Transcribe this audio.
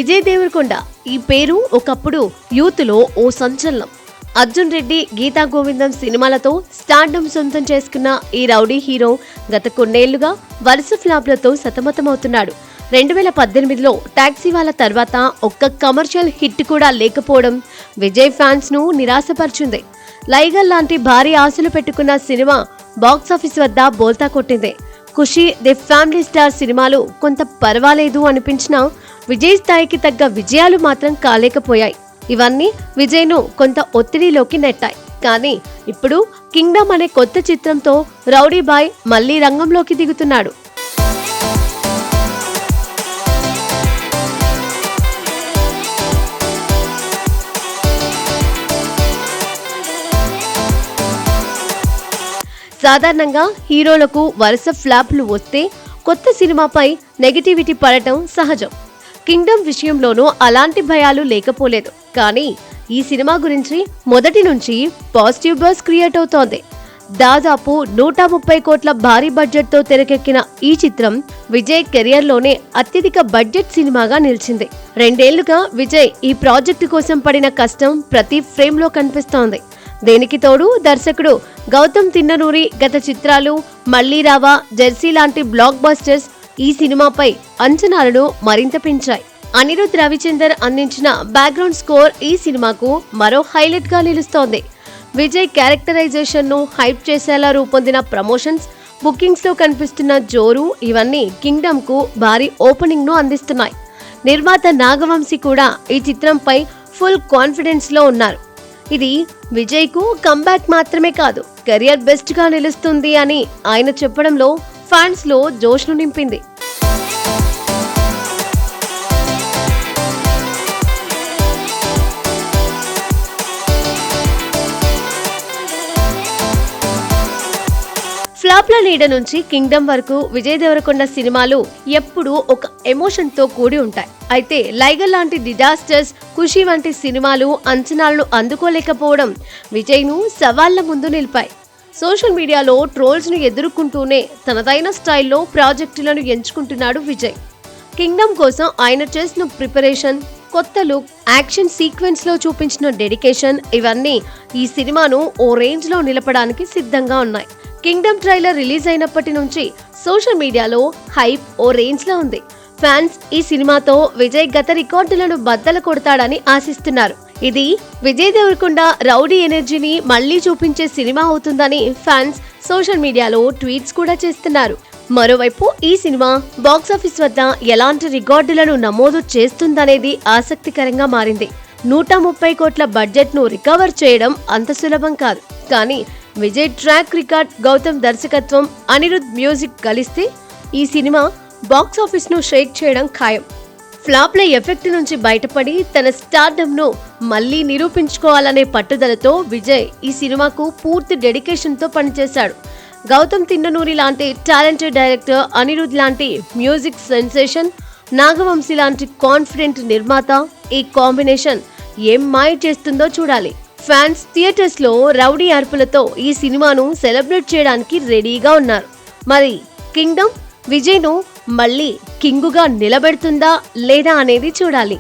విజయ్ దేవరకొండ ఈ పేరు ఒకప్పుడు యూత్లో ఓ సంచలనం. అర్జున్ రెడ్డి, గీతా గోవిందం సినిమాలతో స్టార్డమ్ సొంతం చేసుకున్న ఈ రౌడీ హీరో గత కొన్నేళ్లుగా వరుస ఫ్లాప్లతో సతమతమవుతున్నాడు. 2018లో టాక్సీ వాళ్ళ తర్వాత ఒక్క కమర్షియల్ హిట్ కూడా లేకపోవడం విజయ్ ఫ్యాన్స్ ను నిరాశపరిచింది. లైగర్ లాంటి భారీ ఆశలు పెట్టుకున్న సినిమా బాక్సాఫీస్ వద్ద బోల్తా కొట్టింది. ఖుషి, ది ఫ్యామిలీ స్టార్ సినిమాలు కొంత పర్వాలేదు అనిపించినా విజయ్ స్థాయికి తగ్గ విజయాలు మాత్రం కాలేకపోయాయి. ఇవన్నీ విజయ్ ను కొంత ఒత్తిడిలోకి నెట్టాయి. కానీ ఇప్పుడు కింగ్డమ్ అనే కొత్త చిత్రంతో రౌడీ బాయ్ మళ్లీ రంగంలోకి దిగుతున్నాడు. సాధారణంగా హీరోలకు వరుస ఫ్లాప్లు వస్తే కొత్త సినిమాపై నెగటివిటీ పడటం సహజం. కింగ్డమ్ విషయంలోనూ అలాంటి భయాలు లేకపోలేదు. కానీ ఈ సినిమా గురించి మొదటి నుంచి పాజిటివ్ బజ్ క్రియేట్ అవుతోంది. దాదాపు 130 కోట్ల భారీ బడ్జెట్ తో తెరకెక్కిన ఈ చిత్రం విజయ్ కెరియర్లోనే అత్యధిక బడ్జెట్ సినిమాగా నిలిచింది. 2 ఏళ్లుగా విజయ్ ఈ ప్రాజెక్టు కోసం పడిన కష్టం ప్రతి ఫ్రేమ్ లో కనిపిస్తోంది. దేనికి తోడు దర్శకుడు గౌతమ్ తిన్ననూరి గత చిత్రాలు మళ్లీ రావా, జెర్సీ లాంటి బ్లాక్ బస్టర్స్ ఈ సినిమాపై అంచనాలను మరింత పెంచాయి. అనిరుద్ రవిచందర్ అందించిన బ్యాక్గ్రౌండ్ స్కోర్ ఈ సినిమాకు మరో హైలైట్ గా నిలుస్తోంది. విజయ్ క్యారెక్టరైజేషన్ ను హైప్ చేసేలా రూపొందిన ప్రమోషన్స్, బుకింగ్స్ లో కనిపిస్తున్న జోరు ఇవన్నీ కింగ్డమ్ కు భారీ ఓపెనింగ్ ను అందిస్తున్నాయి. నిర్మాత నాగవంశీ కూడా ఈ చిత్రంపై ఫుల్ కాన్ఫిడెన్స్ లో ఉన్నారు. ఇది విజయ్ కు కంబ్యాక్ మాత్రమే కాదు, కెరియర్ బెస్ట్ గా నిలుస్తుంది అని ఆయన చెప్పడంలో ఫ్యాన్స్ లో జోష్ ను నింపింది. ఫ్లాప్ల నీడ నుంచి కింగ్డమ్ వరకు విజయ్ దేవరకొండ సినిమాలు ఎప్పుడూ ఒక ఎమోషన్ తో కూడి ఉంటాయి. అయితే లైగర్ లాంటి డిజాస్టర్స్, ఖుషి వంటి సినిమాలు అంచనాలను అందుకోలేకపోవడం విజయ్ ను సవాళ్ల ముందు నిలిపాయి. సోషల్ మీడియాలో ట్రోల్స్ ను ఎదుర్కొంటూనే తనదైన స్టైల్లో ప్రాజెక్టులను ఎంచుకుంటున్నాడు విజయ్. కింగ్డమ్ కోసం ఆయన చేసిన ప్రిపరేషన్, కొత్త లుక్, యాక్షన్ సీక్వెన్స్ లో చూపించిన డెడికేషన్ ఇవన్నీ ఈ సినిమాను ఓ రేంజ్ లో నిలపడానికి సిద్ధంగా ఉన్నాయి. కింగ్డమ్ ట్రైలర్ రిలీజ్ అయినప్పటి నుంచి సోషల్ మీడియాలో హైప్ ఓ రేంజ్ లో ఉంది. ఫ్యాన్స్ ఈ సినిమాతో విజయ్ గత రికార్డులను బద్దలు కొడతాడని ఆశిస్తున్నారు. ఇది విజయ్ దేవరకొండ రౌడీ ఎనర్జీని మళ్లీ చూపించే సినిమా అవుతుందని ఫ్యాన్స్ సోషల్ మీడియాలో ట్వీట్స్ కూడా చేస్తున్నారు. మరోవైపు ఈ సినిమా బాక్సాఫీస్ వద్ద ఎలాంటి రికార్డులను నమోదు చేస్తుందనేది ఆసక్తికరంగా మారింది. 130 కోట్ల బడ్జెట్ ను రికవర్ చేయడం అంత సులభం కాదు. కానీ విజయ్ ట్రాక్ రికార్డ్, గౌతమ్ దర్శకత్వం, అనిరుద్ మ్యూజిక్ కలిస్తే ఈ సినిమా బాక్సాఫీస్ ను షేక్ చేయడం ఖాయం. ఫ్లాప్ల ఎఫెక్ట్ నుంచి బయటపడి తన స్టార్డమ్ ను మళ్లీ నిరూపించుకోవాలనే పట్టుదలతో విజయ్ ఈ సినిమాకు పూర్తి డెడికేషన్ తో పనిచేశాడు. గౌతమ్ తిన్ననూరి లాంటి టాలెంటెడ్ డైరెక్టర్, అనిరుద్ లాంటి మ్యూజిక్ సెన్సేషన్, నాగవంశీ లాంటి కాన్ఫిడెంట్ నిర్మాత, ఈ కాంబినేషన్ ఏం మాయ చేస్తుందో చూడాలి. ఫ్యాన్స్ థియేటర్స్ లో రౌడీ అర్పులతో ఈ సినిమాను సెలబ్రేట్ చేయడానికి రెడీగా ఉన్నారు. మరి కింగ్డమ్ విజయ్ ను మళ్లీ కింగుగా నిలబెడుతుందా లేదా అనేది చూడాలి.